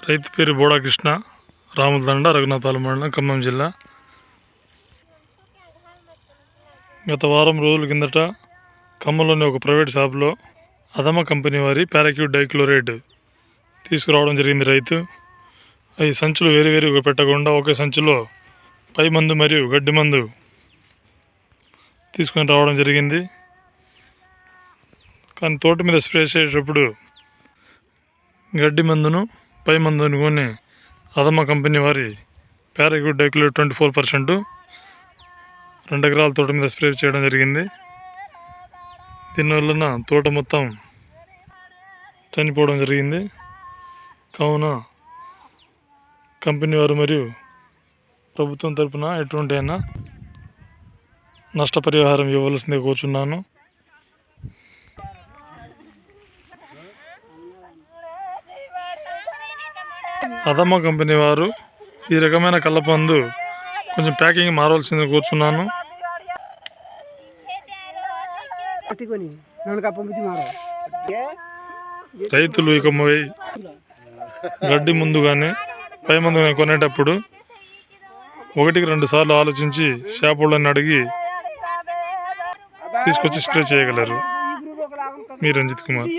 రైతు పేరు బోడా కృష్ణ, రాములదండ, రఘునాథపాలెం మండలం, ఖమ్మం జిల్లా. గత వారం రోజుల కిందట ఖమ్మంలోని ఒక ప్రైవేట్ షాప్లో అదమ కంపెనీ వారి పారాక్యూట్ డైక్లోరైడ్ తీసుకురావడం జరిగింది. రైతు ఈ సంచులు వేరువేరుగా పెట్టకుండా ఒకే సంచులో పై మందు మరియు గడ్డి మందు తీసుకొని రావడం జరిగింది. కానీ తోట మీద స్ప్రే చేసేటప్పుడు గడ్డి మందును పై మందును కొని అదమ కంపెనీ వారి పారాక్యూట్ డైక్లోరైడ్ 24% 2 ఎకరాల తోట మీద స్ప్రే చేయడం జరిగింది. దీనివలన తోట మొత్తం చనిపోవడం జరిగింది. కావున కంపెనీ వారు మరియు ప్రభుత్వం తరపున ఎటువంటి అయినా నష్టపరిహారం ఇవ్వవలసిందిగా కోరుచున్నాను. అదమ కంపెనీ వారు ఈ రకమైన కళ్ళపందు కొంచెం ప్యాకింగ్ మారవలసిందిగా కోరుచున్నాను. రైతులు ఇక గడ్డి ముందు కానీ పై ముందు కానీ కొనేటప్పుడు 1-2 సార్లు ఆలోచించి షాప్ వాళ్ళని అడిగి తీసుకొచ్చి స్ప్రే చేయగలరు. మీ రంజిత్ కుమార్.